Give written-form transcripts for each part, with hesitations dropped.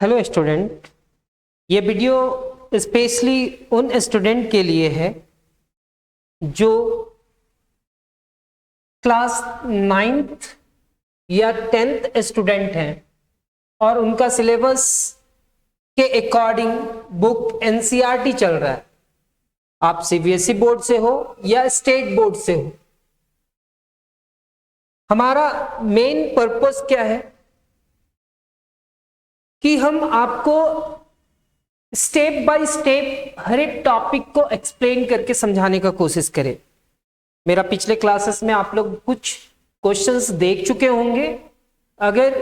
Hello student, ये video specially उन student के लिए है जो क्लास 9th या 10th स्टूडेंट हैं और उनका सिलेबस के अकॉर्डिंग बुक एनसीईआरटी चल रहा है। आप सीबीएसई बोर्ड से हो या स्टेट बोर्ड से हो, हमारा मेन पर्पस क्या है कि हम आपको स्टेप बाय स्टेप हर एक टॉपिक को एक्सप्लेन करके समझाने का कोशिश करें। मेरा पिछले क्लासेस में आप लोग कुछ क्वेश्चंस देख चुके होंगे। अगर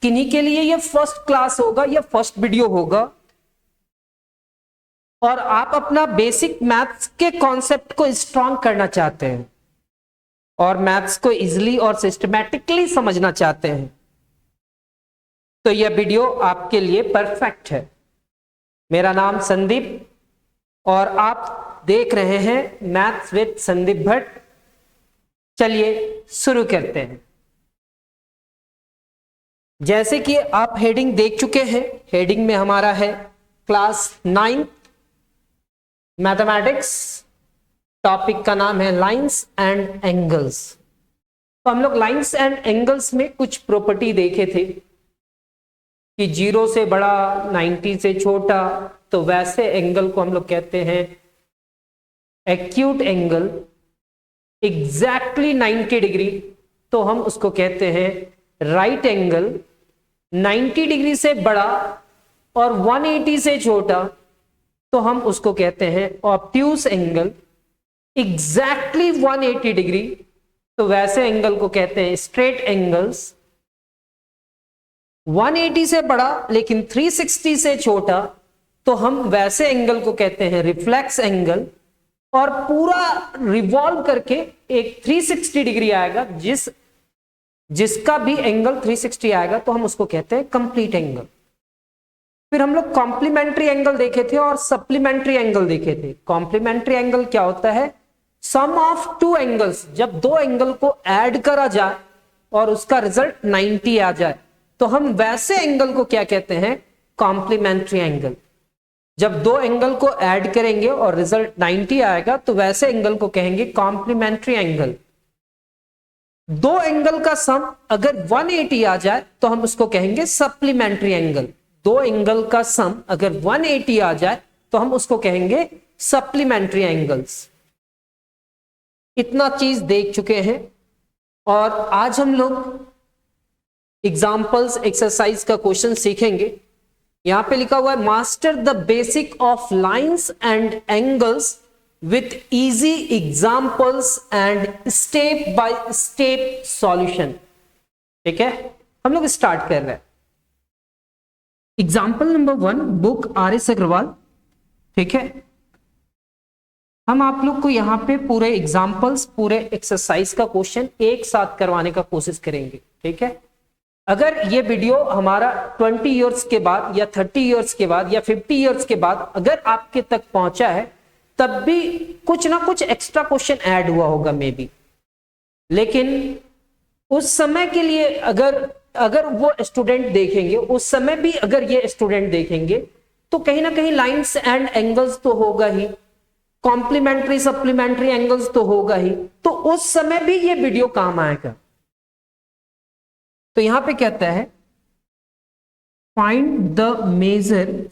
किन्हीं के लिए ये फर्स्ट क्लास होगा या फर्स्ट वीडियो होगा और आप अपना बेसिक मैथ्स के कॉन्सेप्ट को स्ट्रांग करना चाहते हैं और मैथ्स को इजीली और सिस्टमैटिकली समझना चाहते हैं, तो यह वीडियो आपके लिए परफेक्ट है। मेरा नाम संदीप और आप देख रहे हैं मैथ्स विद संदीप भट्ट। चलिए शुरू करते हैं। जैसे कि आप हेडिंग देख चुके हैं, हेडिंग में हमारा है क्लास 9 मैथमेटिक्स, टॉपिक का नाम है लाइंस एंड एंगल्स। तो हम लोग लाइंस एंड एंगल्स में कुछ प्रॉपर्टी देखे थे कि 0 से बड़ा 90 से छोटा, तो वैसे एंगल को हम लोग कहते हैं एक्यूट एंगल। एग्जैक्टली 90 डिग्री तो हम उसको कहते हैं राइट एंगल। 90 डिग्री से बड़ा और 180 से छोटा तो हम उसको कहते हैं ऑब्ट्यूस एंगल। एग्जैक्टली 180 डिग्री तो वैसे एंगल को कहते हैं स्ट्रेट एंगल्स। 180 से बड़ा लेकिन 360 से छोटा तो हम वैसे एंगल को कहते हैं रिफ्लेक्स एंगल। और पूरा रिवॉल्व करके एक 360 डिग्री आएगा, जिसका भी एंगल 360 आएगा तो हम उसको कहते हैं कंप्लीट एंगल। फिर हम लोग कॉम्प्लीमेंट्री एंगल देखे थे और सप्लीमेंट्री एंगल देखे थे। कॉम्प्लीमेंट्री एंगल क्या होता है? सम ऑफ टू एंगल्स। जब दो एंगल को ऐड करा जाए और उसका रिजल्ट 90 आ जाए तो हम वैसे एंगल को क्या कहते हैं? Complementary angle. जब दो एंगल को ऐड करेंगे और रिजल्ट 90 आएगा तो वैसे एंगल को कहेंगे कॉम्प्लीमेंट्री एंगल। दो एंगल का सम अगर 180 आ जाए तो हम उसको कहेंगे सप्लीमेंट्री एंगल। दो एंगल का सम अगर 180 आ जाए तो हम उसको कहेंगे सप्लीमेंट्री एंगल्स। इतना चीज देख चुके हैं और आज हम लोग एग्जाम्पल्स एक्सरसाइज का क्वेश्चन सीखेंगे। यहां पे लिखा हुआ है master the basic of lines and angles with easy examples and step by step solution. ठीक है, हम लोग स्टार्ट कर रहे हैं। Example number 1, book R S. Agarwal. ठीक है, हम आप लोग को यहां पे पूरे एग्जाम्पल्स, पूरे एक्सरसाइज का क्वेश्चन एक साथ करवाने का कोशिश करेंगे। ठीक है, अगर ये वीडियो हमारा 20 इयर्स के बाद या 30 इयर्स के बाद या 50 इयर्स के बाद अगर आपके तक पहुंचा है तब भी कुछ ना कुछ एक्स्ट्रा क्वेश्चन ऐड हुआ होगा मे बी, लेकिन उस समय के लिए अगर वो स्टूडेंट देखेंगे, उस समय भी अगर ये स्टूडेंट देखेंगे तो कहीं ना कहीं लाइंस एंड एंगल्स तो होगा ही, कॉम्प्लीमेंट्री सप्लीमेंट्री एंगल्स तो होगा ही, तो उस समय भी ये वीडियो काम आएगा। तो यहां पे कहता है find the measure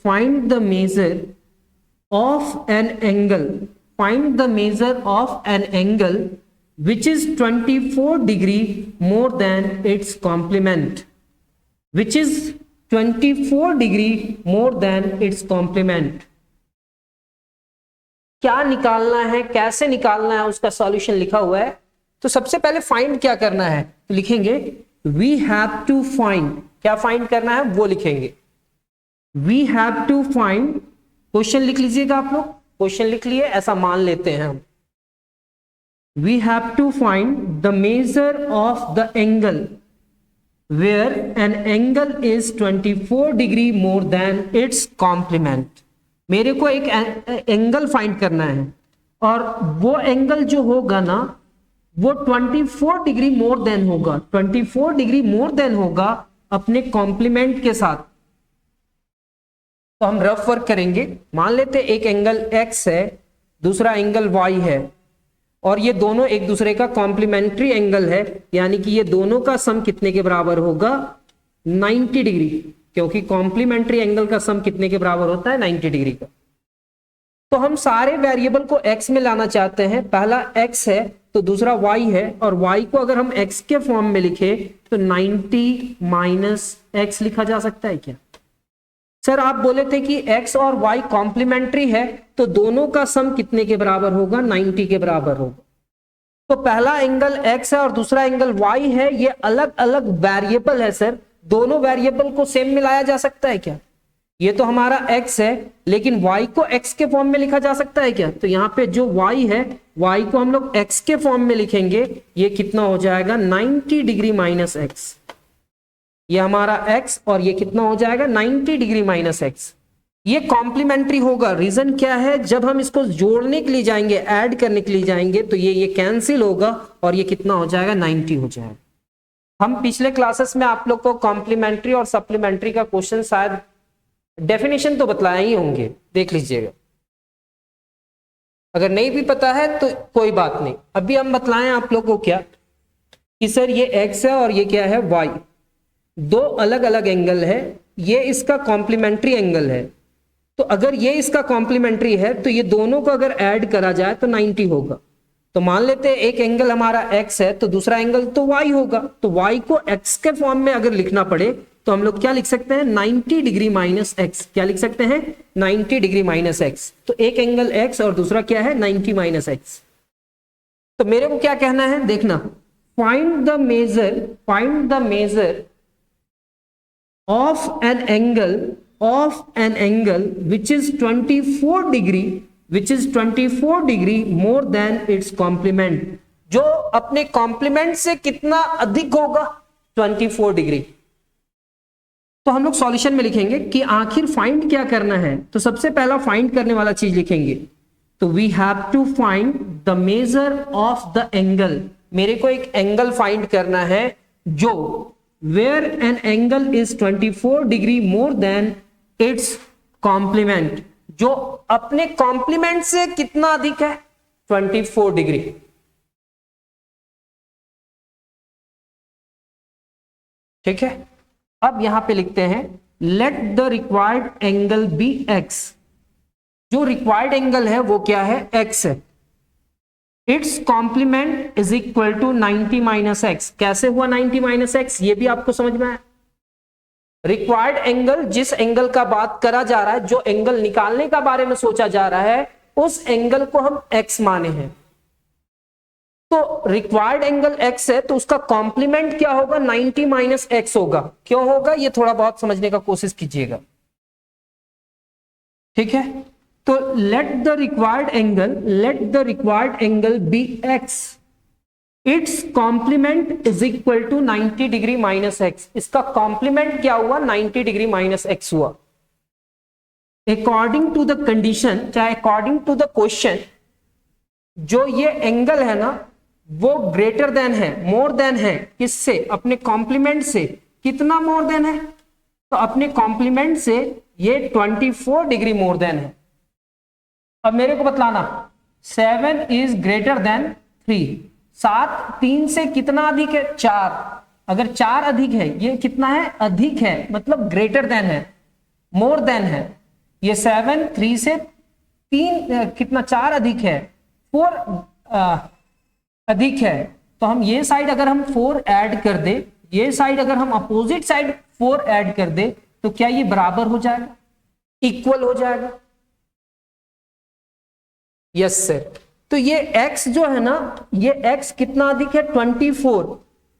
of an angle which is 24 degree more than its complement, which is 24 degree more than its complement। क्या निकालना है, कैसे निकालना है, उसका सॉल्यूशन लिखा हुआ है। तो सबसे पहले फाइंड क्या करना है, तो लिखेंगे वी हैव टू फाइंड। क्या फाइंड करना है वो लिखेंगे, we have to find. Question लिख लीजिएगा आप लोग, क्वेश्चन लिख लिए, ऐसा मान लेते हैं हम। We have to find the measure of the angle where an angle is 24 degree more than its complement। मेरे को एक एंगल फाइंड करना है और वो एंगल जो होगा ना वो 24 डिग्री मोर देन होगा, 24 डिग्री मोर देन होगा अपने कॉम्प्लीमेंट के साथ। तो हम रफ वर्क करेंगे। मान लेते एक एंगल x है, दूसरा एंगल y है, और ये दोनों एक दूसरे का कॉम्प्लीमेंट्री एंगल है, यानी कि ये दोनों का सम कितने के बराबर होगा? 90 डिग्री, क्योंकि कॉम्प्लीमेंट्री एंगल का सम कितने के बराबर होता है? 90 डिग्री का। तो हम सारे वेरिएबल को x में लाना चाहते हैं। पहला x है तो दूसरा y है, और y को अगर हम x के फॉर्म में लिखे तो 90 माइनस x लिखा जा सकता है क्या? सर आप बोले थे कि x और y कॉम्प्लीमेंट्री है, तो दोनों का सम कितने के बराबर होगा? 90 के बराबर होगा। तो पहला एंगल x है और दूसरा एंगल y है, ये अलग अलग वेरिएबल है सर, दोनों वेरिएबल को सेम मिलाया जा सकता है क्या? ये तो हमारा x है, लेकिन y को x के फॉर्म में लिखा जा सकता है क्या? तो यहाँ पे जो y है, y को हम लोग x के फॉर्म में लिखेंगे, ये कितना हो जाएगा? 90 डिग्री माइनस एक्स। ये हमारा x और ये कितना हो जाएगा? 90 डिग्री माइनस एक्स। ये कॉम्प्लीमेंट्री होगा। रीजन क्या है? जब हम इसको जोड़ने के लिए जाएंगे, ऐड करने के लिए जाएंगे, तो ये कैंसिल होगा और ये कितना हो जाएगा? 90 हो जाएगा। हम पिछले क्लासेस में आप लोग को कॉम्प्लीमेंट्री और सप्लीमेंट्री का क्वेश्चन शायद डेफिनेशन तो बतलाए ही होंगे, देख लीजिएगा। अगर नहीं भी पता है तो कोई बात नहीं, अभी हम बतलाएं आप लोग को क्या कि सर ये x है और ये क्या है? y। दो अलग अलग एंगल है, ये इसका कॉम्प्लीमेंट्री एंगल है। तो अगर ये इसका कॉम्प्लीमेंट्री है तो ये दोनों को अगर ऐड करा जाए तो 90 होगा। तो मान लेते हैं एक एंगल हमारा x है तो दूसरा एंगल तो y होगा। तो y को x के फॉर्म में अगर लिखना पड़े तो हम लोग क्या लिख सकते हैं? 90 डिग्री माइनस एक्स। क्या लिख सकते हैं? 90 डिग्री माइनस एक्स। तो एक एंगल x और दूसरा क्या है? 90 माइनस एक्स। तो मेरे को क्या कहना है? देखना, find the measure of an angle which is 24 degree more than its complement. जो अपने कॉम्प्लीमेंट से कितना अधिक होगा? 24 डिग्री। तो हम लोग सॉल्यूशन में लिखेंगे कि आखिर फाइंड क्या करना है। तो सबसे पहला फाइंड करने वाला चीज लिखेंगे, तो we have to find the measure of the angle. मेरे को एक एंगल फाइंड करना है जो where an angle is 24 degree more than its complement, जो अपने कॉम्प्लीमेंट से कितना अधिक है? 24 डिग्री। ठीक है, अब यहां पे लिखते हैं let the required angle be x. जो रिक्वायर्ड एंगल है वो क्या है? एक्स है। Its complement is equal to 90 minus x. कैसे हुआ 90 माइनस एक्स? ये भी आपको समझ में आया। रिक्वायर्ड एंगल, जिस एंगल का बात करा जा रहा है, जो एंगल निकालने का बारे में सोचा जा रहा है, उस एंगल को हम एक्स माने हैं। तो रिक्वायर्ड एंगल x है तो उसका कॉम्प्लीमेंट क्या होगा? 90 माइनस एक्स होगा। क्यों होगा? ये थोड़ा बहुत समझने का कोशिश कीजिएगा। ठीक है, तो let the required angle be x। Its complement is equal to 90 degree minus x. इसका कॉम्प्लीमेंट क्या हुआ? 90 डिग्री माइनस एक्स हुआ। अकॉर्डिंग टू द कंडीशन, चाहे अकॉर्डिंग टू द क्वेश्चन, जो ये एंगल है ना वो ग्रेटर देन है, मोर देन है, किससे? अपने कॉम्प्लीमेंट से। कितना मोर देन है? तो अपने कॉम्प्लीमेंट से ये 24 डिग्री मोर देन है। अब मेरे को बतलाना 7 इज ग्रेटर देन 3। 7 3 से कितना अधिक है? 4। अगर 4 अधिक है, ये कितना है? अधिक है, मतलब ग्रेटर देन है, मोर देन है। ये 7 3 से 3 कितना? 4 अधिक है, 4 अधिक है। तो हम ये साइड अगर हम 4 ऐड कर दे, ये साइड अगर हम अपोजिट साइड 4 ऐड कर दे, तो क्या ये बराबर हो जाएगा? इक्वल हो जाएगा? Yes sir. तो ये x जो है ना, ये x कितना अधिक है? 24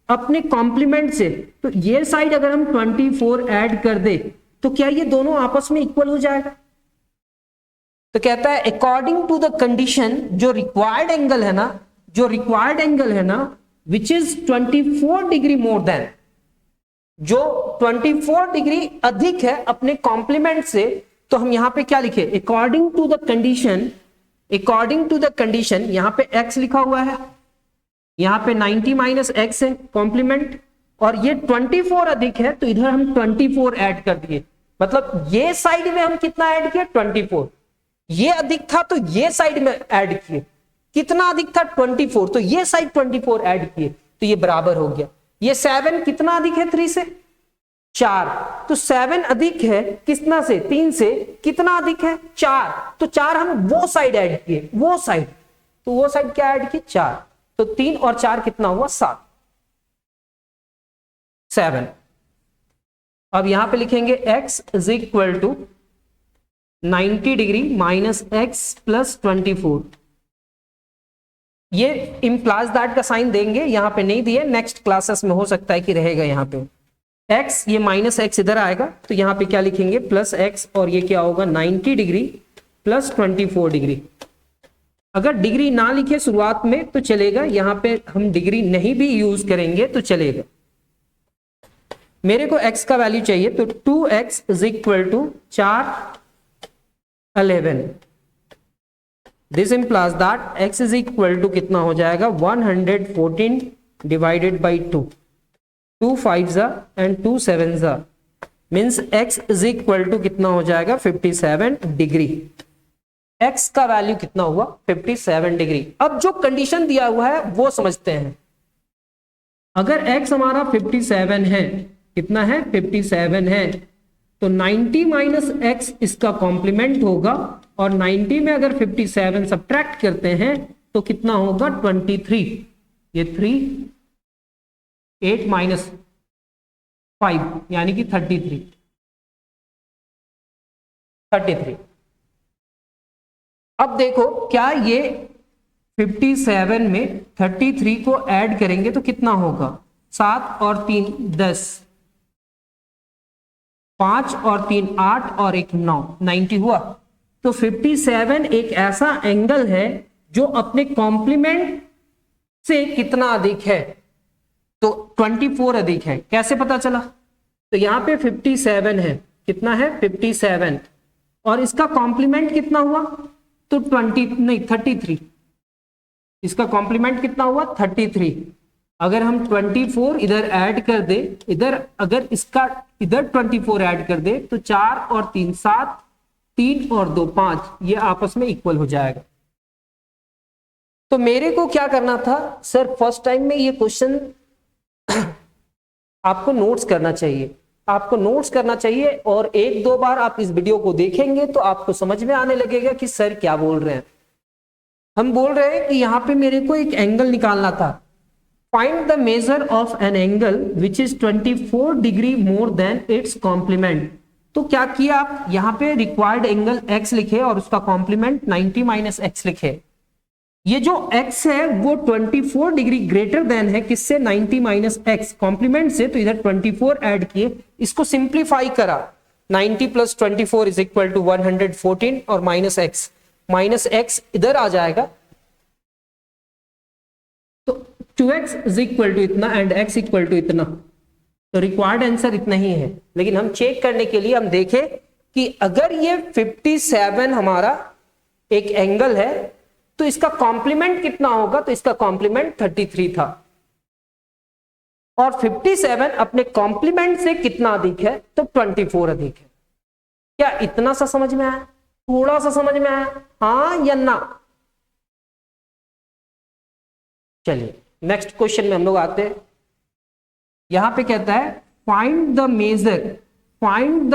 अपने कॉम्प्लीमेंट से। तो ये साइड अगर हम 24 ऐड कर दे तो क्या ये दोनों आपस में इक्वल हो जाएगा? तो कहता है अकॉर्डिंग टू द कंडीशन, जो रिक्वायर्ड एंगल है ना, विच इज 24 डिग्री मोर देन, जो 24 डिग्री अधिक है अपने कॉम्प्लीमेंट से। तो हम यहां पे क्या लिखे? अकॉर्डिंग टू द कंडीशन, यहां पे x लिखा हुआ है, यहां पे 90 माइनस एक्स है कॉम्प्लीमेंट, और ये 24 अधिक है तो इधर हम 24 ऐड कर दिए। मतलब ये साइड में हम कितना ऐड किया 24, ये अधिक था तो ये साइड में ऐड किए, कितना अधिक था 24, तो ये साइड 24 ऐड किए, तो ये बराबर हो गया। ये 7 कितना अधिक है 3 से 4, तो 7 अधिक है कितना से 3 से, कितना अधिक है 4, तो 4 हम वो साइड ऐड किए, वो साइड, तो वो साइड क्या ऐड की 4, तो 3 और 4 कितना हुआ 7। अब यहां पे लिखेंगे x is equal to 90 degree minus x plus 24। ये इम्प्लाइज दैट का साइन देंगे, यहां पे नहीं दिए, नेक्स्ट क्लासेस में हो सकता है कि रहेगा यहां पे x, ये माइनस x इधर आएगा, तो यहां पे क्या लिखेंगे प्लस x, और ये क्या होगा 90 डिग्री प्लस 24 डिग्री। अगर डिग्री ना लिखे शुरुआत में तो चलेगा, यहां पे हम डिग्री नहीं भी यूज करेंगे तो चलेगा। मेरे को x का वैल्यू चाहिए, तो 2x is equal to 4 11। This implies that x is equal to कितना हो जाएगा 114 डिवाइडेड बाई 2, 2 5 जा एंड 2 7 जा, means x is equal to कितना हो जाएगा 57 डिग्री। x का वैल्यू कितना हुआ 57 डिग्री। अब जो कंडीशन दिया हुआ है वो समझते हैं। अगर x हमारा 57 है, कितना है 57 है, तो 90 माइनस x इसका कॉम्प्लीमेंट होगा, और 90 में अगर 57 सब्ट्रैक्ट करते हैं तो कितना होगा 23, ये 3 8 माइनस 5 यानी कि 33। अब देखो क्या ये 57 में 33 को ऐड करेंगे तो कितना होगा, 7 और 3 10, 5 और 3 8 और 1 9, 90 हुआ। तो 57 एक ऐसा एंगल है जो अपने कॉम्प्लीमेंट से कितना अधिक है, तो 24 अधिक है। कैसे पता चला, तो यहां पे 57 है, कितना है 57, और इसका कॉम्प्लीमेंट कितना हुआ, तो 33, इसका कॉम्प्लीमेंट कितना हुआ 33। अगर हम 24 इधर ऐड कर दे, इधर अगर इसका इधर 24 ऐड कर दे तो 4 और 3 7, 3 और 2 5, ये आपस में इक्वल हो जाएगा। तो मेरे को क्या करना था सर, फर्स्ट टाइम में ये क्वेश्चन आपको नोट्स करना चाहिए, आपको नोट्स करना चाहिए, और एक दो बार आप इस वीडियो को देखेंगे तो आपको समझ में आने लगेगा कि सर क्या बोल रहे हैं। हम बोल रहे हैं कि यहां पे मेरे को एक एंगल निकालना था, find the measure of an angle which is 24 degree more than its complement. तो क्या किया आप, यहां पे रिक्वायर्ड एंगल x लिखे और उसका कॉम्प्लीमेंट 90 माइनस x लिखे। ये जो x है वो 24 डिग्री ग्रेटर देन है किससे, 90 माइनस x कॉम्प्लीमेंट से, तो इधर 24 ऐड किए, इसको सिंप्लीफाई करा, 90 प्लस 24 इज इक्वल टू 114 और माइनस x इधर आ जाएगा, तो 2x इज इक्वल टू इतना एंड x इक्वल टू इतना। तो रिक्वायर्ड आंसर इतना ही है, लेकिन हम चेक करने के लिए हम देखें कि अगर ये 57 हमारा एक एंगल है तो इसका कॉम्प्लीमेंट कितना होगा, तो इसका कॉम्प्लीमेंट 33 था, और 57 अपने कॉम्प्लीमेंट से कितना अधिक है, तो 24 अधिक है। क्या इतना सा समझ में आया, थोड़ा सा समझ में आया, हाँ या ना? चलिए नेक्स्ट क्वेश्चन में हम लोग आते हैं। यहां पे कहता है find the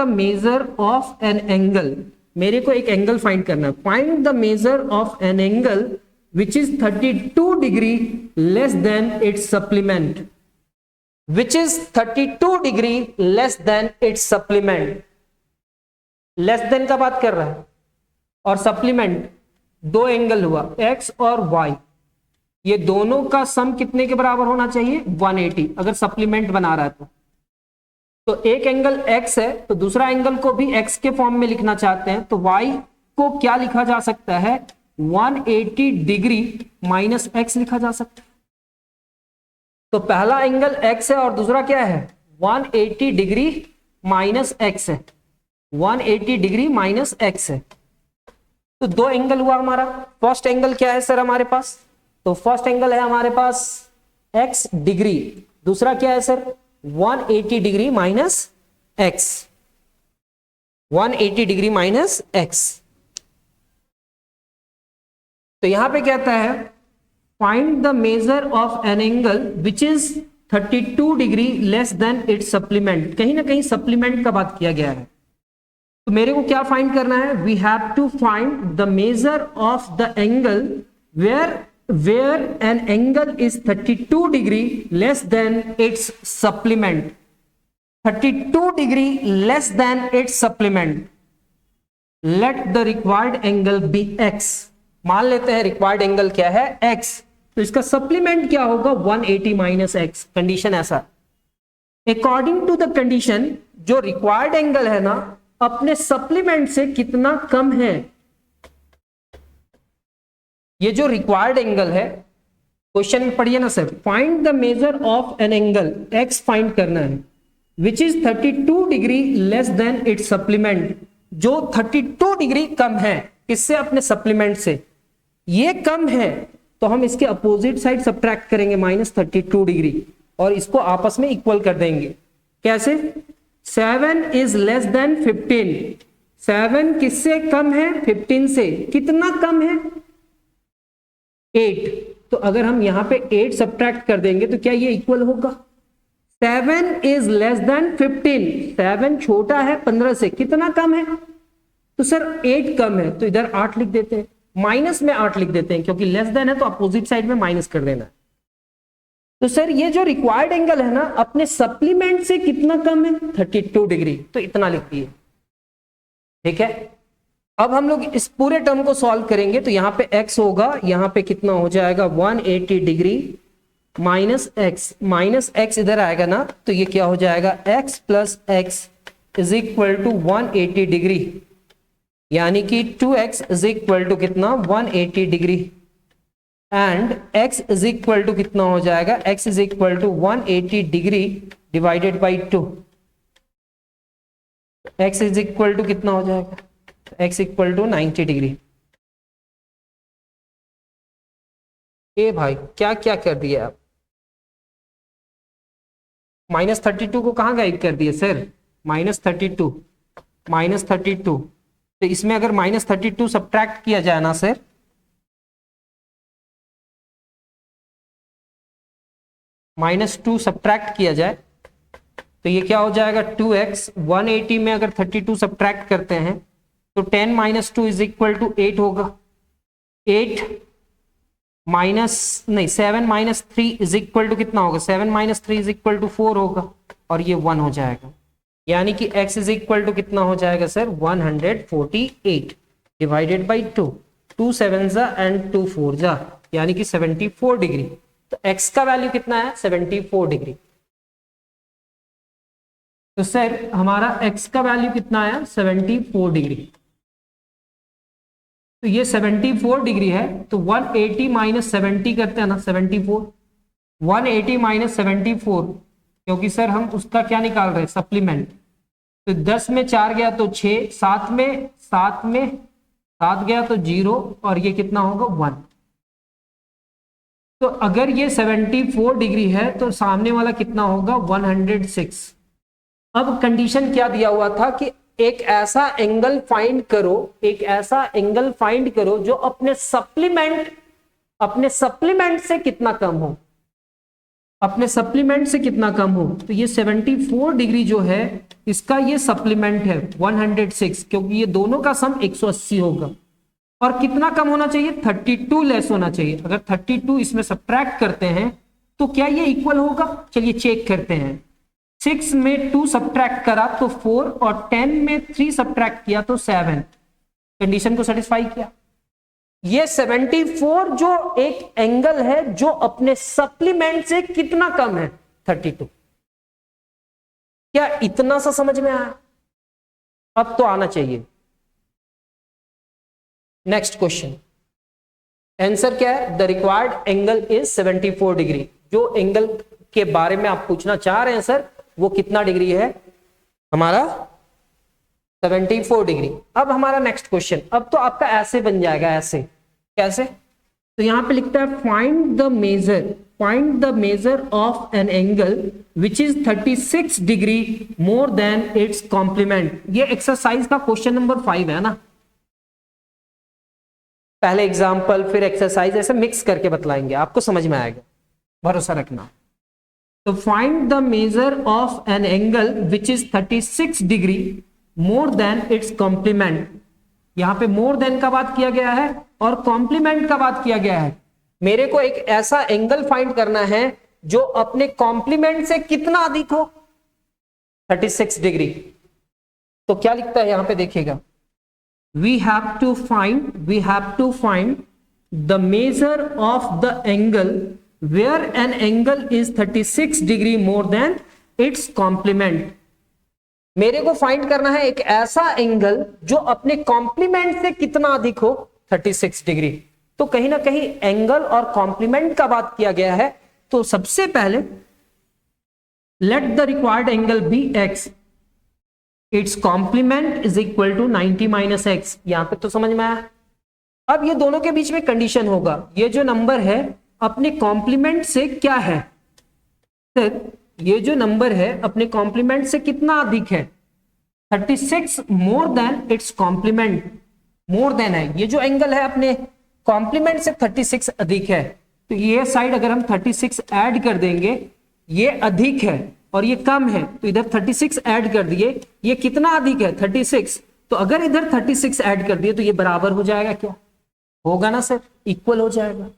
measure of an angle. मेरे को एक एंगल फाइंड करना है, find the measure of an angle which is 32 degree less than its supplement, which is 32 degree less than its supplement. Less than का बात कर रहा है, और सप्लीमेंट दो एंगल हुआ x और y, ये दोनों का सम कितने के बराबर होना चाहिए 180, अगर सप्लीमेंट बना रहा है तो एक एंगल x है तो दूसरा एंगल को भी x के फॉर्म में लिखना चाहते हैं, तो y को क्या लिखा जा सकता है 180 डिग्री माइनस x लिखा जा सकता है। तो पहला एंगल x है और दूसरा क्या है 180 डिग्री माइनस x है, 180 डिग्री माइनस x है। तो दो एंगल हुआ हमारा। फर्स्ट एंगल क्या है सर हमारे पास, तो फर्स्ट एंगल है हमारे पास x डिग्री, दूसरा क्या है sir 180 degree minus x। 180 degree minus x. तो यहां पे कहता है find the measure of an angle which is 32 degree less than its supplement. कहीं ना कहीं सप्लीमेंट का बात किया गया है, तो मेरे को क्या फाइंड करना है? We have to find the measure of the angle where an angle is 32 degree less than its supplement. 32 degree less than its supplement. Let the required angle be x. मान लेते हैं रिक्वायर्ड एंगल क्या है? X. तो इसका supplement क्या होगा? 180 minus x. Condition ऐसा, अकॉर्डिंग टू द कंडीशन जो रिक्वायर्ड एंगल है ना अपने सप्लीमेंट से कितना कम है। ये जो रिक्वायर्ड एंगल है, क्वेश्चन में पढ़िए ना sir, find the measure of an angle, x find करना है, which is 32 degree less than its supplement, जो 32 डिग्री कम है किससे? अपने सप्लीमेंट से। ये कम है तो हम इसके अपोजिट साइड सब्ट्रैक्ट करेंगे -32 डिग्री और इसको आपस में इक्वल कर देंगे। कैसे? 7 इज लेस देन 15। 7 किससे कम है? 15 से। कितना कम है? 8। तो अगर हम यहां पे 8 सब्ट्रैक्ट कर देंगे तो क्या ये इक्वल होगा? 7 इज लेस देन 15। 7 छोटा है 15 से, कितना कम है? तो सर 8 कम है, तो इधर 8 लिख देते हैं, माइनस में 8 लिख देते हैं, क्योंकि लेस देन है तो अपोजिट साइड में माइनस कर देना है। तो सर ये जो रिक्वायर्ड एंगल है ना अपने सप्लीमेंट से कितना कम है? 32 डिग्री। तो इतना लिख दिए, ठीक है। अब हम लोग इस पूरे टर्म को सॉल्व करेंगे, तो यहां पे x होगा, यहां पे कितना हो जाएगा? 180 डिग्री माइनस एक्स इधर आएगा ना, तो ये क्या हो जाएगा? x plus x is equal to 180 degree, यानी कि 2x इज इक्वल टू कितना? 180 degree. And x is equal to कितना हो जाएगा? x is equal to 180 degree divided by 2। x is equal to कितना हो जाएगा? x equal to 90 degree. ए भाई क्या क्या कर दिया आप? -32 को कहां गायब कर दिए सर? -32 तो इसमें अगर -32 सब्ट्रैक्ट किया जाए ना सर, -2 सब्ट्रैक्ट किया जाए तो ये क्या हो जाएगा? 2x। 180 में अगर 32 सब्ट्रैक्ट करते हैं तो 10 - 2 इज इक्वल टू 8 होगा। 7 - 3 इज इक्वल टू कितना होगा? 7 - 3 इज इक्वल टू 4 होगा, और ये 1 हो जाएगा, यानी कि x इज इक्वल टू कितना हो जाएगा सर? 148 divided by 2। 2 7 जा एंड 2 4 जा, यानी कि 74 डिग्री। तो x का वैल्यू कितना है? 74 डिग्री। तो सर हमारा x का वैल्यू कितना है? 74 डिग्री। तो ये 74 डिग्री है, तो 180 माइनस 70 करते हैं ना, 74। 180 माइनस 74, क्योंकि सर हम उसका क्या निकाल रहे हैं? सप्लीमेंट। तो 10 में 4 गया तो 6, 7 में 7 गया तो 0, और ये कितना होगा? 1। तो अगर ये 74 डिग्री है तो सामने वाला कितना होगा? 106। अब कंडीशन क्या दिया हुआ था कि एक ऐसा एंगल फाइंड करो जो अपने सप्लीमेंट से कितना कम हो, तो ये 74 डिग्री जो है इसका ये सप्लीमेंट है 106, क्योंकि ये दोनों का सम 180 होगा। और कितना कम होना चाहिए? 32 लेस होना चाहिए। अगर 32 इसमें सब्ट्रैक्ट करते हैं तो क्या ये इक्वल होगा? चलिए चेक करते हैं। 6 में 2 सब्ट्रैक्ट करा तो 4, और 10 में 3 सब्ट्रैक्ट किया तो 7। कंडीशन को सेटिस्फाई किया। ये 74 जो एक एंगल है जो अपने सप्लीमेंट से कितना कम है? 32। क्या इतना सा समझ में आया? अब तो आना चाहिए। नेक्स्ट क्वेश्चन, आंसर क्या है? The required angle is 74 degree. जो एंगल के बारे में आप पूछना चाह रहे हैं सर, वो कितना डिग्री है? हमारा 74 डिग्री। अब हमारा नेक्स्ट क्वेश्चन, अब तो आपका ऐसे बन जाएगा, ऐसे कैसे? तो यहां पे लिखता है find the find the measure of an angle which is 36 degree more than its complement। ये एक्सरसाइज का क्वेश्चन नंबर 5 है ना, पहले एग्जाम्पल फिर एक्सरसाइज ऐसे मिक्स करके बतलाएंगे, आपको समझ में आएगा, भरोसा रखना। तो find the measure of an angle which is 36 degree more than its complement. यहां पे मोर देन का बात किया गया है और कॉम्प्लीमेंट का बात किया गया है। मेरे को एक ऐसा एंगल फाइंड करना है जो अपने कॉम्प्लीमेंट से कितना अधिक हो, 36 डिग्री। तो क्या लिखता है यहां पे देखिएगा, we have to find the measure of the angle where an angle is 36 degree more than its complement। मेरे को फाइंड करना है एक ऐसा एंगल जो अपने कॉम्प्लीमेंट से कितना अधिक हो, 36 डिग्री। तो कहीं ना कहीं एंगल और कॉम्प्लीमेंट का बात किया गया है। तो सबसे पहले let the required angle be x, its complement is equal to 90 minus x. यहां पे तो समझ में आया। अब ये दोनों के बीच में कंडीशन होगा, ये जो नंबर है अपने कॉम्प्लीमेंट से क्या है, सर ये जो नंबर है अपने कॉम्प्लीमेंट से कितना अधिक है, 36 more than its complement. More than है, ये जो एंगल है अपने कॉम्प्लीमेंट से 36 अधिक है। तो ये साइड अगर हम 36 ऐड कर देंगे, ये अधिक है और ये कम है, तो इधर 36 ऐड कर दिए, ये कितना अधिक है 36। तो अगर इधर 36 ऐड कर दिए तो ये बराबर हो जाएगा, क्या होगा ना सर, इक्वल हो जाएगा।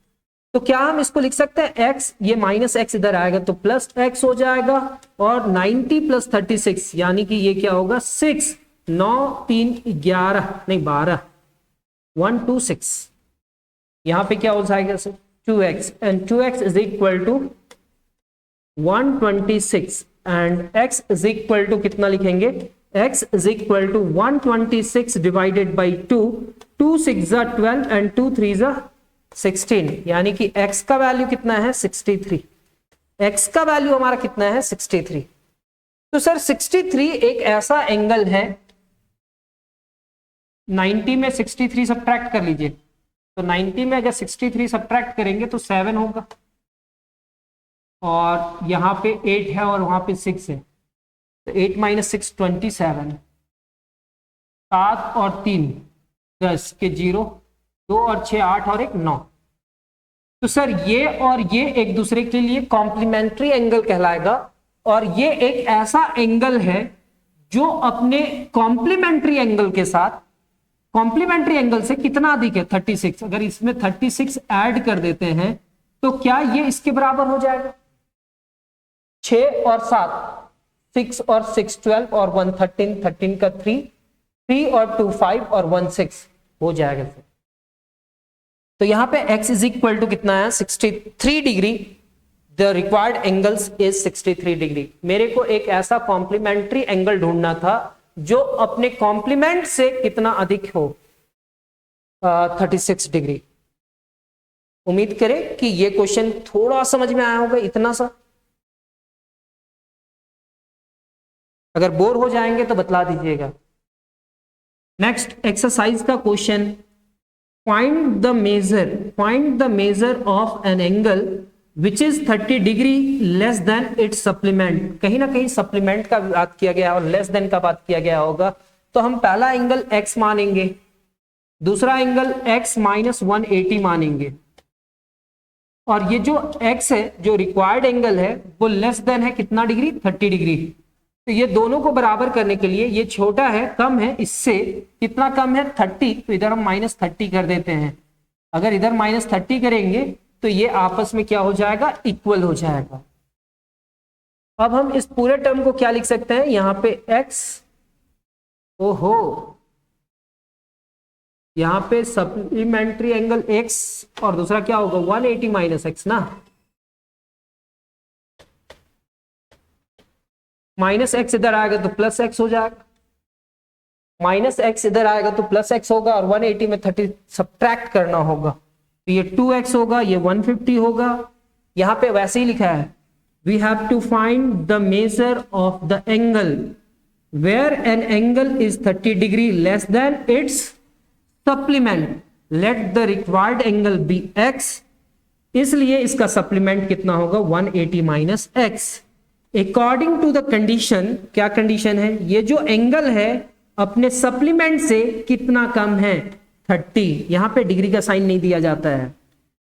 तो क्या हम इसको लिख सकते हैं x, ये माइनस एक्स इधर आएगा तो प्लस x हो जाएगा, और 90 प्लस 36 यानी कि ये क्या होगा 6, 9 3 11 नहीं 12, 126। यहां पे क्या हो जाएगा sir 2x, and 2x is equal to 126 and x is equal to कितना लिखेंगे, x is equal to 126 divided by 2, 2 6 12 एंड 2 3 16, यानी कि x का वैल्यू कितना है 63। x का वैल्यू हमारा कितना है 63। तो सर 63 एक ऐसा एंगल है, 90 में 63 सब्ट्रैक्ट कर लीजिए, तो 90 में अगर 63 सब्ट्रैक्ट करेंगे तो 7 होगा, और यहां पे 8 है और वहां पे 6 है, तो 8 माइनस 6 27, 7 और 3 10 के 0, 2 और 6 8 और 1 9। तो सर ये और ये एक दूसरे के लिए कॉम्प्लीमेंट्री एंगल कहलाएगा, और ये एक ऐसा एंगल है जो अपने कॉम्प्लीमेंट्री एंगल के साथ, कॉम्प्लीमेंट्री एंगल से कितना अधिक है 36। अगर इसमें 36 ऐड कर देते हैं तो क्या ये इसके बराबर हो जाएगा, 6 और 7, 6 और 6 12 और 1 13, 13 का 3, 3 और 2 5 और 1 6 हो जाएगा सर। तो यहां पे x इज इक्वल टू कितना है 63 degree, the required angles is 63 degree. मेरे को एक ऐसा कॉम्प्लीमेंट्री एंगल ढूंढना था जो अपने कॉम्प्लीमेंट से कितना अधिक हो, 36 डिग्री। उम्मीद करें कि ये क्वेश्चन थोड़ा समझ में आया होगा, इतना सा। अगर बोर हो जाएंगे तो बतला दीजिएगा। नेक्स्ट एक्सरसाइज का question, find the measure of an angle which is 30 degree less than its supplement. कहीं ना कहीं सप्लीमेंट का बात किया गया और लेस देन का बात किया गया होगा, तो हम पहला एंगल x मानेंगे, दूसरा एंगल x माइनस 180 मानेंगे, और ये जो x है जो रिक्वायर्ड एंगल है वो लेस देन है कितना डिग्री 30 डिग्री। तो ये दोनों को बराबर करने के लिए, ये छोटा है कम है इससे, कितना कम है 30, तो इधर हम माइनस 30 कर देते हैं। अगर इधर माइनस 30 करेंगे तो ये आपस में क्या हो जाएगा, इक्वल हो जाएगा। अब हम इस पूरे टर्म को क्या लिख सकते हैं, यहां पे x, ओहो यहां पे सप्लीमेंट्री एंगल x और दूसरा क्या होगा 180 माइनस x ना, माइनस एक्स इधर आएगा तो प्लस एक्स हो जाएगा, माइनस एक्स इधर आएगा तो प्लस एक्स होगा, और 180 में 30 सब्ट्रैक्ट करना होगा, तो ये 2x होगा, ये 150 होगा। यहां पे वैसे ही लिखा है, we have to find the measure of the angle where an angle is 30 degree less than its supplement, let the required angle be x, इसलिए इसका सप्लीमेंट कितना होगा 180 minus x. According to the condition, क्या condition है, ये जो angle है अपने सप्लीमेंट से कितना कम है 30। यहां पे डिग्री का साइन नहीं दिया जाता है,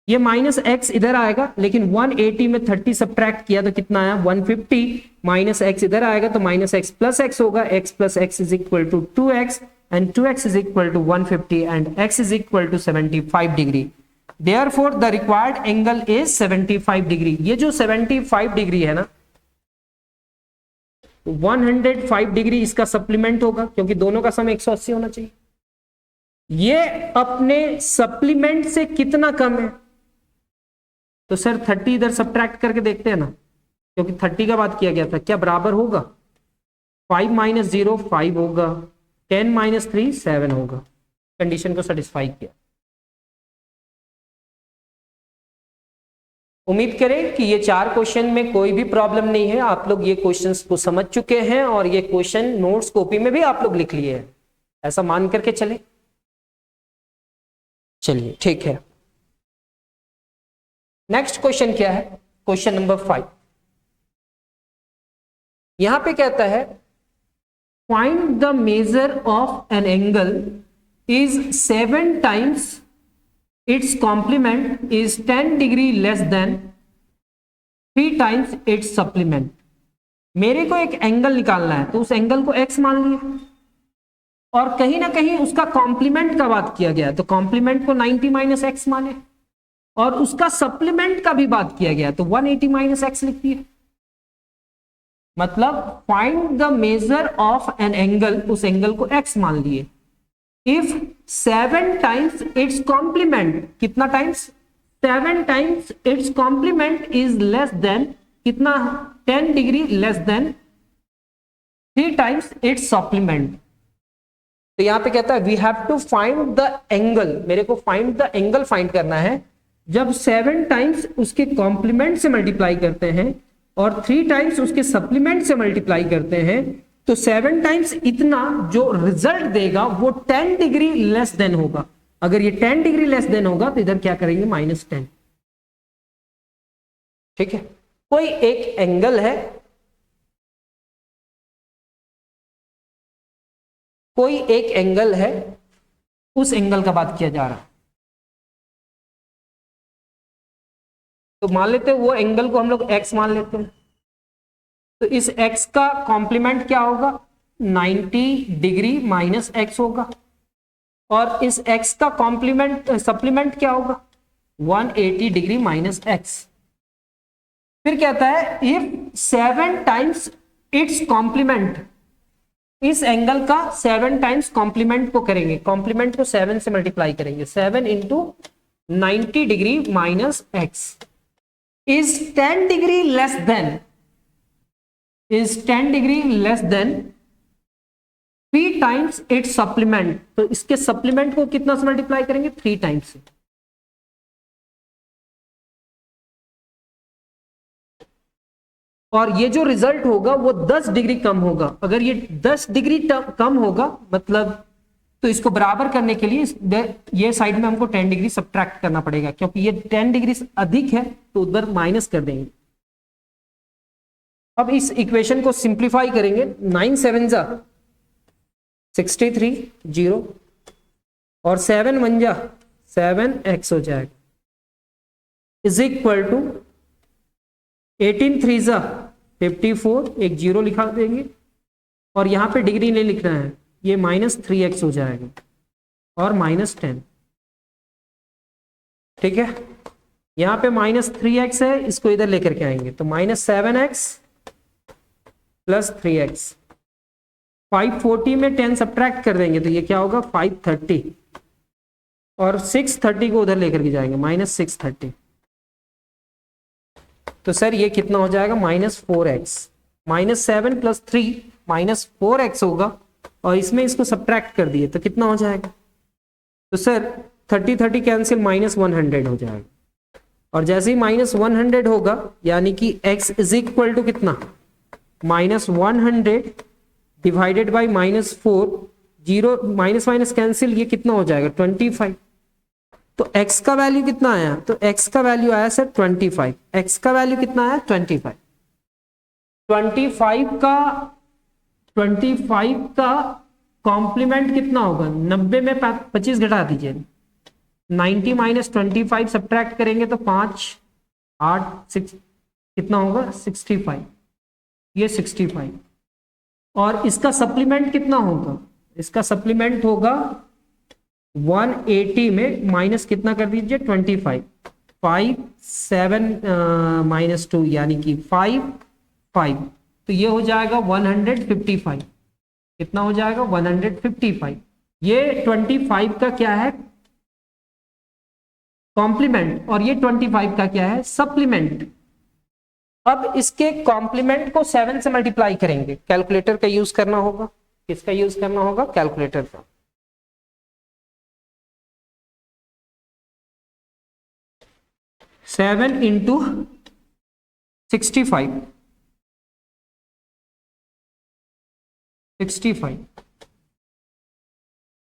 ये माइनस एक्स इधर आएगा, लेकिन 180 में 30 सब्ट्रैक्ट किया तो कितना आया 150, माइनस एक्स इधर आएगा तो माइनस एक्स प्लस एक्स होगा, x plus x is equal to 2x and 2x is equal to 150 and x is equal to 75 degree. Therefore the required angle is 75 degree. ये जो 75 डिग्री है ना 105 degree इसका supplement होगा, क्योंकि दोनों का सम 180 होना चाहिए। ये अपने सप्लीमेंट से कितना कम है, तो सर 30 इधर सब्ट्रैक्ट करके देखते हैं ना, क्योंकि 30 का बात किया गया था, क्या बराबर होगा 5 माइनस 0 5 होगा, 10 माइनस 3 7 होगा। कंडीशन को सेटिस्फाई किया। उम्मीद करें कि ये 4 क्वेश्चन में कोई भी प्रॉब्लम नहीं है, आप लोग ये क्वेश्चंस को समझ चुके हैं और ये क्वेश्चन नोट्स कॉपी में भी आप लोग लिख लिए हैं, ऐसा मान करके चले। चलिए ठीक है, नेक्स्ट क्वेश्चन क्या है, क्वेश्चन नंबर 5। यहां पे कहता है find the measure of an angle is 7 times its complement is 10 degree less than 3 times its supplement. मेरे को एक एंगल निकालना है, तो उस एंगल को x मान लिया और कहीं ना कहीं उसका कॉम्प्लीमेंट का बात किया गया, तो कॉम्प्लीमेंट को 90 माइनस एक्स माने, और उसका सप्लीमेंट का भी बात किया गया तो 180 माइनस एक्स लिख दिए। मतलब find the measure of an angle, उस एंगल को x मान लिए। इफ 7 टाइम्स इट्स कॉम्प्लीमेंट, कितना times 7 times its complement is less than कितना 10 degree less than 3 times its supplement. तो यहां पे कहता है we have to find the angle, मेरे को फाइंड द एंगल फाइंड करना है जब 7 टाइम्स उसके कॉम्प्लीमेंट से मल्टीप्लाई करते हैं और 3 टाइम्स उसके सप्लीमेंट से मल्टीप्लाई करते हैं, तो 7 टाइम्स इतना जो रिजल्ट देगा वो 10 डिग्री लेस देन होगा। अगर ये 10 डिग्री लेस देन होगा तो इधर क्या करेंगे -10। ठीक है, कोई एक एंगल है, कोई एक एंगल है, उस एंगल का बात किया जा रहा है। तो मान लेते हैं वो एंगल को हम लोग x मान लेते हैं, तो इस x का कॉम्प्लीमेंट क्या होगा 90 डिग्री माइनस x होगा, और इस x का कॉम्प्लीमेंट सप्लीमेंट क्या होगा 180 डिग्री माइनस x। फिर कहता है इफ 7 टाइम्स इट्स कॉम्प्लीमेंट, इस एंगल का 7 टाइम्स कॉम्प्लीमेंट को करेंगे, कॉम्प्लीमेंट को 7 से मल्टीप्लाई करेंगे, 7 into 90 degree minus x is 10 degree less then, is 10 degree less than 3 times its supplement. तो इसके सप्लीमेंट को कितना से मल्टीप्लाई करेंगे 3 टाइम्स से। और ये जो रिजल्ट होगा वो 10 डिग्री कम होगा। अगर ये 10 डिग्री कम होगा मतलब, तो इसको बराबर करने के लिए ये साइड में हमको 10 डिग्री सब्ट्रैक्ट करना पड़ेगा, क्योंकि ये 10 डिग्री अधिक है तो उधर माइनस कर देंगे। अब इस इक्वेशन को सिंप्लीफाई करेंगे, 9 7 जा 63 0 और 7 1 जा 7x हो जाएगा, इज इक्वल टू 18 3 जा 54, एक 0 लिखा देंगे और यहां पे डिग्री नहीं लिखना है, ये -3x हो जाएगा और -10। ठीक है, यहां पे -3x है, इसको इधर लेकर के आएंगे तो -7x प्लस 3x। 540 में 10 सब्ट्रैक्ट कर देंगे तो ये क्या होगा 530, और 630 को उधर लेकर के जाएंगे -630। तो सर ये कितना हो जाएगा -4x, -7 प्लस 3 -4x होगा, और इसमें इसको सब्ट्रैक्ट कर दिए तो कितना हो जाएगा, तो सर 30 30 कैंसिल -100 हो जाएगा। और जैसे ही -100 होगा यानी कि x इज इक्वल टू कितना -100 divided by -4, 0 minus minus cancel, ये कितना हो जाएगा 25। तो x का वैल्यू कितना आया, तो x का वैल्यू आया सर 25। x का वैल्यू कितना आया 25। 25 का कॉम्प्लीमेंट कितना होगा, 90 में 25 घटा दीजिए, 90 माइनस 25 सब्ट्रैक्ट करेंगे तो 5 8 6 कितना होगा 65, ये 65। और इसका सप्लीमेंट कितना होगा, इसका सप्लीमेंट होगा 180 में माइनस कितना कर दीजिए 25, 5 7 माइनस 2 यानी कि 5 5, तो ये हो जाएगा 155। कितना हो जाएगा 155। ये 25 का क्या है कॉम्प्लीमेंट और ये 25 का क्या है सप्लीमेंट। अब इसके कॉम्प्लीमेंट को 7 से मल्टीप्लाई करेंगे, कैलकुलेटर का यूज करना होगा। किसका यूज करना होगा, कैलकुलेटर का। Seven into 65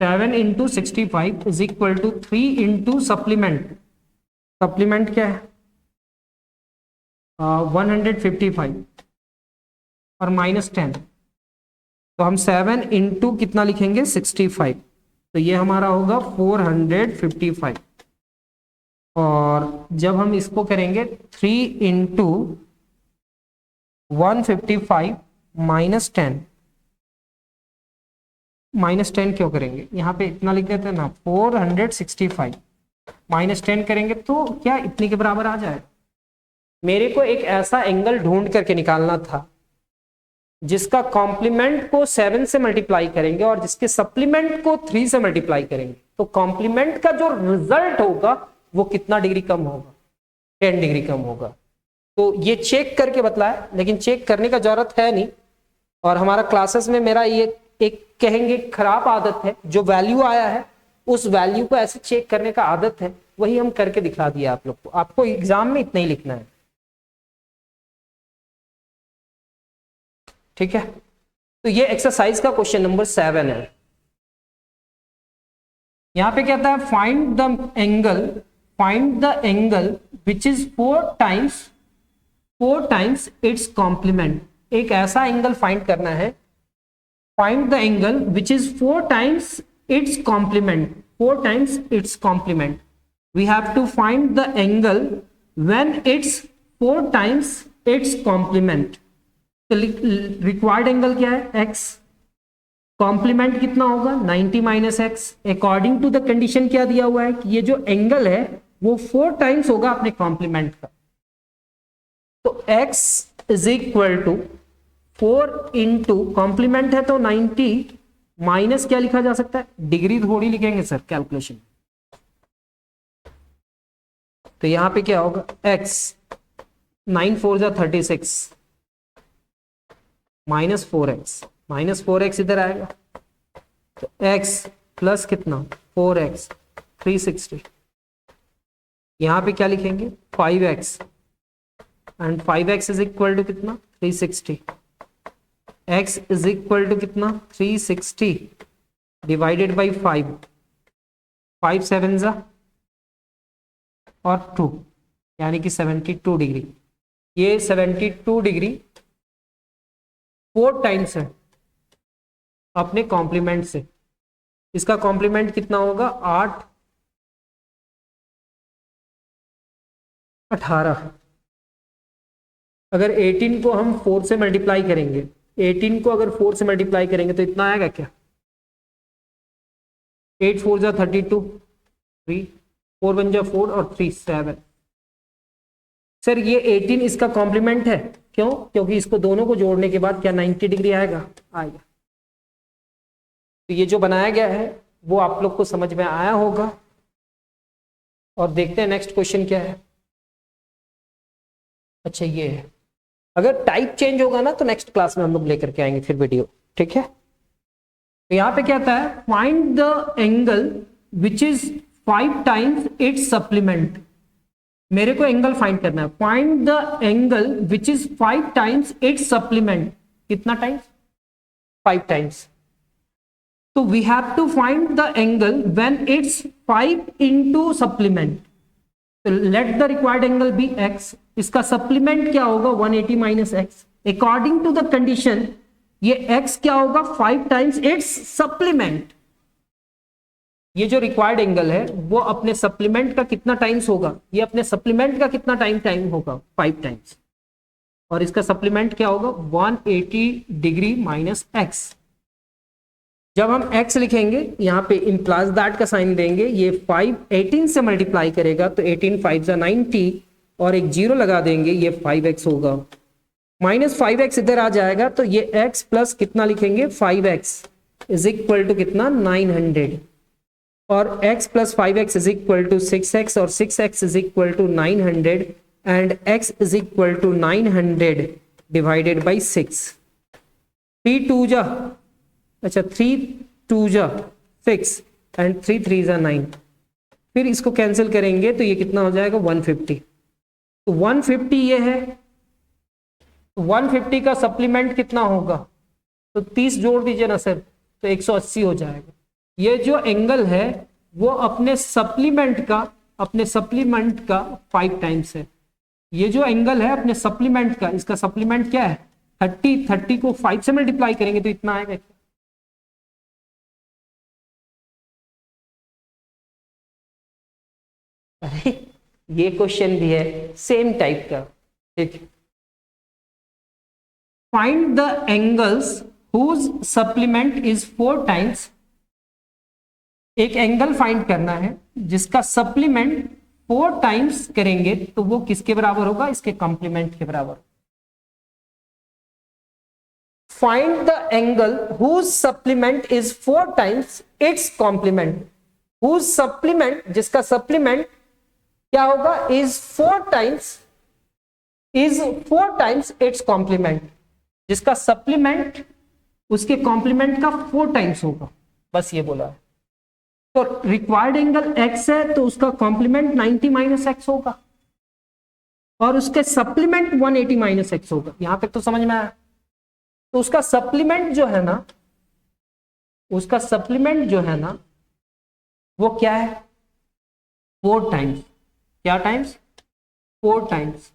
7 into 65 is equal to 3 into supplement. Supplement क्या है 155 और माइनस 10, तो हम 7 इंटू कितना लिखेंगे 65, तो ये हमारा होगा 455। और जब हम इसको करेंगे 3 इंटू 155 माइनस 10, माइनस 10 क्यों करेंगे, यहाँ पे इतना लिख देते हैं ना 465 माइनस 10 करेंगे तो क्या इतने के बराबर आ जाए। मेरे को एक ऐसा एंगल ढूंढ करके निकालना था जिसका कॉम्प्लीमेंट को 7 से मल्टीप्लाई करेंगे और जिसके सप्लीमेंट को 3 से मल्टीप्लाई करेंगे, तो कॉम्प्लीमेंट का जो रिजल्ट होगा वो कितना डिग्री कम होगा, 10 डिग्री कम होगा। तो ये चेक करके बतलाया, लेकिन चेक करने का जरूरत है नहीं। और हमारा क्लासेस में मेरा ये एक कहेंगे खराब आदत है, जो वैल्यू आया है उस वैल्यू को ऐसे चेक करने का आदत है, वही हम करके दिखा दिया आप लोग को। आपको एग्जाम में इतना ही लिखना है, ठीक है। तो ये एक्सरसाइज का क्वेश्चन नंबर 7 है। यहां पे कहता है find the angle which is 4 times its complement. एक ऐसा एंगल फाइंड करना है, find the angle which is 4 times its complement. 4 times its complement, we have to find the angle when its 4 times its complement. तो required angle क्या है x, complement कितना होगा 90 minus x. According to the condition क्या दिया हुआ है कि ये जो एंगल है वो 4 टाइम्स होगा अपने कॉम्प्लीमेंट का। तो x is equal to 4 into complement है तो 90 माइनस क्या लिखा जा सकता है, डिग्री थोड़ी लिखेंगे सर कैलकुलेशन। तो यहां पे क्या होगा x 9 4 जा 36 माइनस 4x इधर आएगा, तो x प्लस कितना 4x 360। यहां पे क्या लिखेंगे 5x and 5x is equal to कितना 360। x इज इक्वल टू कितना 360 डिवाइडेड बाई 5, 5 7 जा और 2 यानी कि 72 डिग्री। ये 72 डिग्री 4 टाइम्स है अपने कॉम्प्लीमेंट से। इसका कॉम्प्लीमेंट कितना होगा 8 18। अगर 18 को हम 4 से मल्टीप्लाई करेंगे, 18 को अगर 4 से मल्टीप्लाई करेंगे तो इतना आएगा क्या 8 4 जा 32, 3 4 1 जा 4 और 3 7। सर ये 18 इसका कॉम्प्लीमेंट है, क्यों, क्योंकि इसको दोनों को जोड़ने के बाद क्या 90 डिग्री आएगा। तो ये जो बनाया गया है वो आप लोग को समझ में आया होगा। और देखते हैं नेक्स्ट क्वेश्चन क्या है। अच्छा ये है, अगर टाइप चेंज होगा ना तो नेक्स्ट क्लास में हम लोग लेकर के आएंगे फिर वीडियो, ठीक है। तो यहां पे क्या आता है find the angle which is 5 times its supplement. मेरे को एंगल फाइंड करना है, find the angle which is 5 times its supplement. कितना टाइम्स 5 टाइम्स। तो we have to find the angle when its 5 into supplement. तो let the required angle be x, इसका supplement क्या होगा 180 minus x. According to the condition ये x क्या होगा 5 times its supplement. ये जो रिक्वायर्ड एंगल है वो अपने सप्लीमेंट का कितना टाइम्स होगा, ये अपने सप्लीमेंट का कितना टाइम होगा 5 टाइम्स, और इसका सप्लीमेंट क्या होगा 180 डिग्री माइनस एक्स। जब हम x लिखेंगे यहाँ पे इम्प्लाइज दैट का साइन देंगे, ये 5 18 से मल्टीप्लाई करेगा तो 18 5 90 और एक 0 लगा देंगे, ये 5x होगा। माइनस 5x इधर आ जाएगा तो ये x प्लस कितना लिखेंगे 5x इज इक्वल टू कितना 900, और x plus 5x is equal to 6x और 6x is equal to 900 and x is equal to 900 divided by 6। 3 2 जा, अच्छा 3 2 जा 6 एंड 3 3 जा 9, फिर इसको कैंसिल करेंगे तो ये कितना हो जाएगा 150। तो 150 ये है, 150 का सप्लीमेंट कितना होगा, तो 30 जोड़ दीजिए ना सर, तो 180 हो जाएगा। ये जो एंगल है वो अपने सप्लीमेंट का 5 टाइम्स है। ये जो एंगल है अपने सप्लीमेंट का, इसका सप्लीमेंट क्या है 30 को 5 से मल्टीप्लाई करेंगे तो इतना आएगा। अरे ये क्वेश्चन भी है सेम टाइप का, ठीक। Find the angles whose supplement is 4 times. एक एंगल फाइंड करना है जिसका सप्लीमेंट 4 टाइम्स करेंगे तो वो किसके बराबर होगा, इसके कॉम्प्लीमेंट के बराबर। Find the angle whose supplement is 4 times its complement. Whose supplement, जिसका सप्लीमेंट क्या होगा इज 4 टाइम्स इट्स कॉम्प्लीमेंट। जिसका सप्लीमेंट उसके कॉम्प्लीमेंट का 4 टाइम्स होगा, बस ये बोला है। तो रिक्वायर्ड एंगल x है तो उसका कॉम्प्लीमेंट 90 माइनस एक्स होगा और उसके सप्लीमेंट 180 माइनस एक्स होगा। यहां तक तो समझ में आया। तो उसका सप्लीमेंट जो है ना वो क्या है 4 टाइम्स। क्या टाइम्स 4 टाइम्स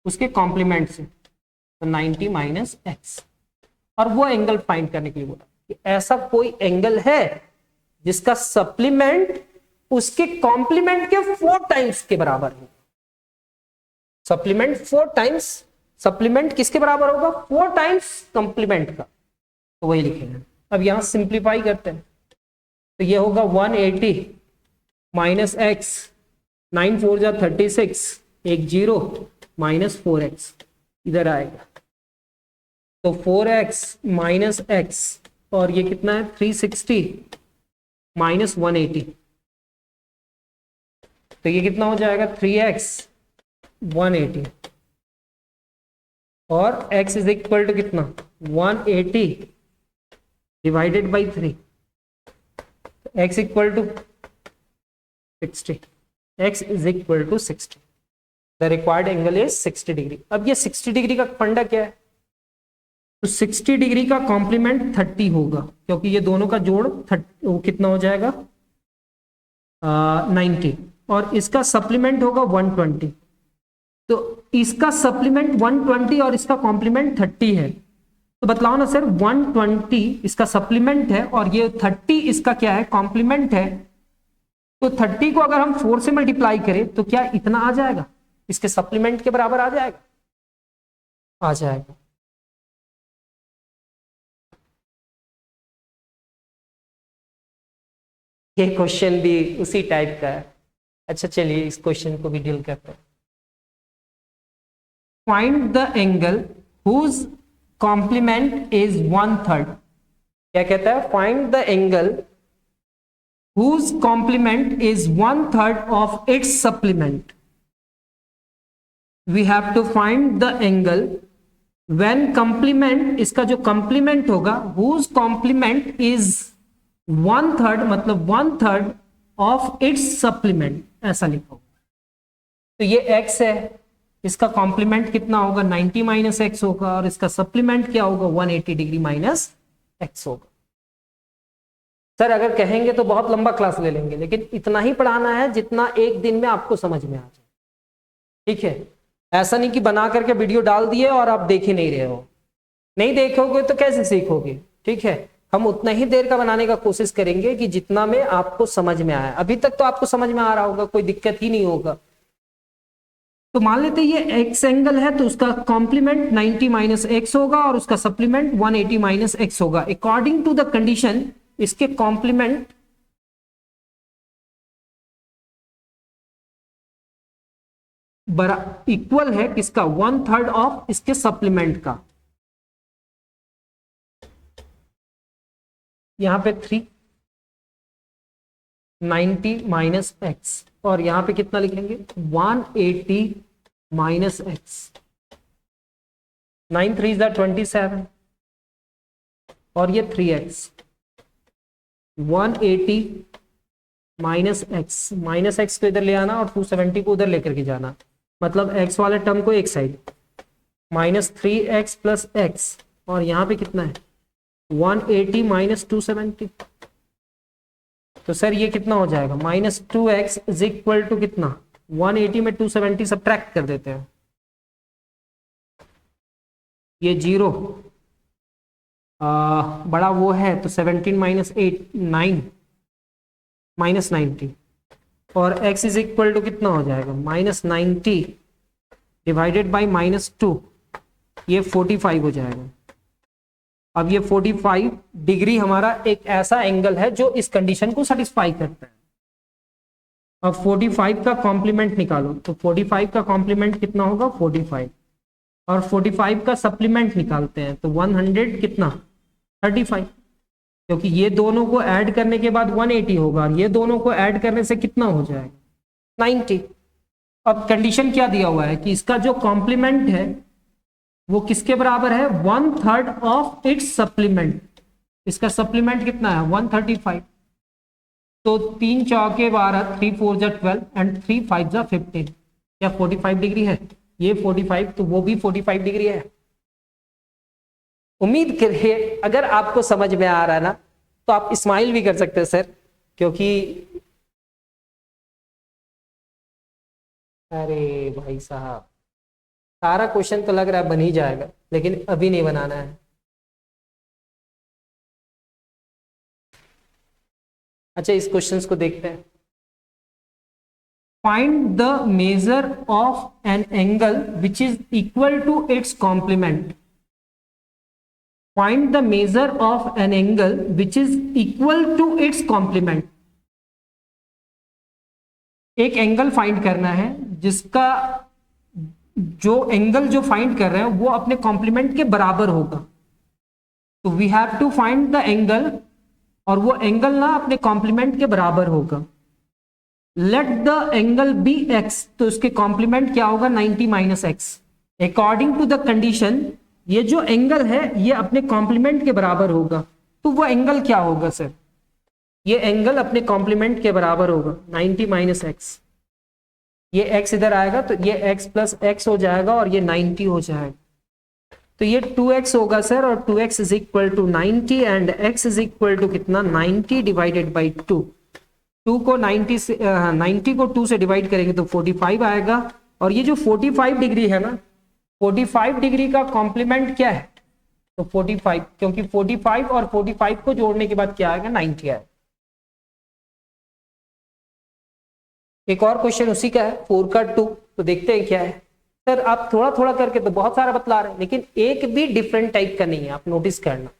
उसके कॉम्प्लीमेंट से, तो 90 माइनस एक्स। और वो एंगल फाइंड करने के लिए बोला कि ऐसा कोई एंगल है जिसका सप्लीमेंट उसके कॉम्प्लीमेंट के 4 टाइम्स के बराबर है। सप्लीमेंट 4 टाइम्स, सप्लीमेंट किसके बराबर होगा 4 टाइम्स कॉम्प्लीमेंट का, तो वही लिखेंगे। अब यहां सिंप्लीफाई करते हैं तो ये होगा 180 माइनस एक्स, 9 4 जा 36, एक 0 माइनस 4x इधर आएगा, तो 4x माइनस एक्स, और ये कितना है 360 माइनस 180, तो ये कितना हो जाएगा 3x 180, और x इज इक्वल टू कितना 180 divided by 3, x equal to 60, x is equal to 60। The required angle is 60 degree. अब ये 60 डिग्री का फंडा क्या है, तो 60 डिग्री का कॉम्प्लीमेंट 30 होगा, क्योंकि ये दोनों का जोड़ वो कितना हो जाएगा 90, और इसका सप्लीमेंट होगा 120। तो इसका सप्लीमेंट 120 और इसका कॉम्प्लीमेंट 30 है, तो बतलाओ ना सर 120 इसका सप्लीमेंट है और ये 30 इसका क्या है कॉम्प्लीमेंट है। तो 30 को अगर हम 4 से मल्टीप्लाई करें तो क्या इतना आ जाएगा, इसके सप्लीमेंट के बराबर आ जाएगा, आ जाएगा। ये क्वेश्चन भी उसी टाइप का है। अच्छा चलिए इस क्वेश्चन को भी डील करते हैं। Find the angle whose complement is 1/3। क्या कहता है, find the angle whose complement is 1/3 of its supplement. We have to find the angle when complement, इसका जो कॉम्प्लीमेंट होगा हुज कॉम्प्लीमेंट इज 1/3, मतलब 1/3 ऑफ इट्स सप्लीमेंट, ऐसा लिखो। तो ये x है, इसका कॉम्प्लीमेंट कितना होगा 90 माइनस एक्स होगा, और इसका सप्लीमेंट क्या होगा 180 डिग्री माइनस एक्स होगा। सर अगर कहेंगे तो बहुत लंबा क्लास ले लेंगे, लेकिन इतना ही पढ़ाना है जितना एक दिन में आपको समझ में आ जाए, ठीक है। ऐसा नहीं कि बना करके वीडियो डाल दिए और आप देख ही नहीं रहे हो, नहीं देखोगे तो कैसे सीखोगे, ठीक है। हम उतना ही देर का बनाने का कोशिश करेंगे कि जितना में आपको समझ में आया। अभी तक तो आपको समझ में आ रहा होगा, कोई दिक्कत ही नहीं होगा। तो मान लेते ये एक्स एंगल है तो उसका कॉम्प्लीमेंट 90 माइनस एक्स होगा और उसका सप्लीमेंट 180 माइनस एक्स होगा। अकॉर्डिंग टू द कंडीशन इसके कॉम्प्लीमेंट इक्वल है किसका, 1/3 ऑफ इसके सप्लीमेंट का। यहां पे 3 90 माइनस एक्स और यहां पे कितना लिखेंगे 180 माइनस एक्स। 9 3 27 और ये 3x। 180 माइनस एक्स को इधर ले आना और 270 को उधर लेकर के जाना, मतलब x वाले टर्म को एक side, minus 3x plus x और यहां पे कितना है 180 माइनस 270। तो सर ये कितना हो जाएगा -2x इज इक्वल टू कितना, 180 में 270 सब्ट्रैक्ट कर देते हैं, ये 0 बड़ा वो है तो 17 माइनस 8 9 माइनस 90 और x इज इक्वल टू कितना हो जाएगा -90 डिवाइडेड बाई -2, ये 45 हो जाएगा। अब ये 45 डिग्री हमारा एक ऐसा एंगल है जो इस कंडीशन को सेटिस्फाई करता है। अब 45 का कॉम्प्लीमेंट निकालो, तो 45 का कॉम्प्लीमेंट कितना होगा 45 और 45 का सप्लीमेंट निकालते हैं तो 100 कितना 35, क्योंकि ये दोनों को ऐड करने के बाद 180 होगा और ये दोनों को ऐड करने से कितना हो जाएगा 90। अब कंडीशन क्या दिया हुआ है कि इसका जो कॉम्प्लीमेंट है वो किसके बराबर है 1/3 ऑफ इट्स सप्लीमेंट। इसका सप्लीमेंट कितना है 135, तो 3 चौके 12 3 4 12 एंड 3 5 15, क्या 45 डिग्री है, ये 45 तो वो भी 45 डिग्री है। उम्मीद करिए अगर आपको समझ में आ रहा है ना तो आप स्माइल भी कर सकते हैं सर, क्योंकि अरे भाई साहब सारा क्वेश्चन तो लग रहा है बन ही जाएगा, लेकिन अभी नहीं बनाना है। अच्छा इस क्वेश्चन को देखते हैं। Find the measure of an angle which is equal to its complement. Find the measure of an angle which is equal to its complement. एक एंगल फाइंड करना है जिसका जो एंगल जो फाइंड कर रहे हैं वो अपने कॉम्प्लीमेंट के बराबर होगा। तो we have to find the angle और वो एंगल ना अपने कॉम्प्लीमेंट के बराबर होगा। Let the angle be x, तो इसके कॉम्प्लीमेंट क्या होगा 90 minus x. According to the condition ये जो एंगल है ये अपने कॉम्प्लीमेंट के बराबर होगा, तो वो एंगल क्या होगा सर, ये एंगल अपने कॉम्प्लीमेंट के बराबर होगा 90 माइनस एक्स। ये x इधर आएगा तो ये x प्लस एक्स हो जाएगा और ये 90 हो जाएगा, तो ये 2x होगा सर और 2x is equal to 90 and x is equal to कितना 90 डिवाइडेड बाई 2। 2 को 90 से 90 को 2 से डिवाइड करेंगे तो 45 आएगा और ये जो 45 डिग्री है ना 45 डिग्री का कॉम्प्लीमेंट क्या है तो 45, क्योंकि 45 और 45 को जोड़ने के बाद क्या आएगा 90 आएगा। एक और क्वेश्चन उसी का है 4 का 2, तो देखते हैं क्या है। सर आप थोड़ा थोड़ा करके तो बहुत सारा बतला रहे हैं, लेकिन एक भी डिफरेंट टाइप का नहीं है, आप नोटिस करना।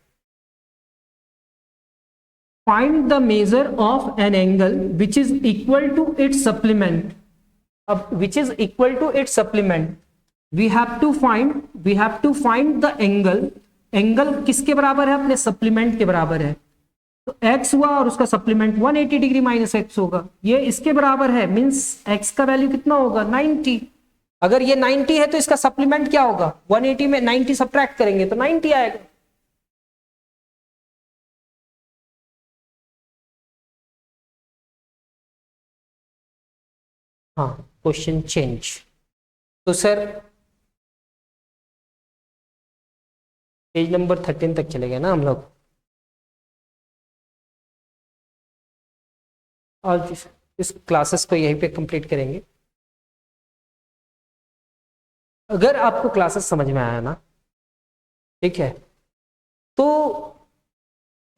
Find the measure of an angle which is equal to its supplement. अब which is equal to its supplement we have to find the angle. Angle किसके बराबर है अपने सप्लीमेंट के बराबर है, तो x हुआ और उसका सप्लीमेंट 180 डिग्री माइनस एक्स होगा, ये इसके बराबर है, मींस x का वैल्यू कितना होगा 90। अगर ये 90 है तो इसका सप्लीमेंट क्या होगा 180 में 90 सब्ट्रैक्ट करेंगे तो 90 आएगा। हाँ क्वेश्चन चेंज। तो सर पेज नंबर 13 तक चले गए ना हम लोग। और इस क्लासेस को यहीं पे कंप्लीट करेंगे। अगर आपको क्लासेस समझ में आया ना, ठीक है, तो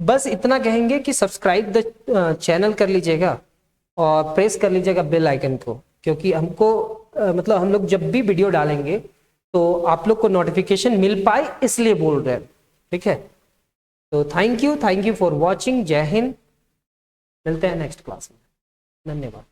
बस इतना कहेंगे कि सब्सक्राइब द चैनल कर लीजिएगा और प्रेस कर लीजिएगा बेल आइकन को, क्योंकि हमको मतलब हम लोग जब भी वीडियो डालेंगे तो आप लोग को नोटिफिकेशन मिल पाए, इसलिए बोल रहे हैं, ठीक है। तो थैंक यू फॉर वॉचिंग। जय हिंद, मिलते हैं नेक्स्ट क्लास में। धन्यवाद।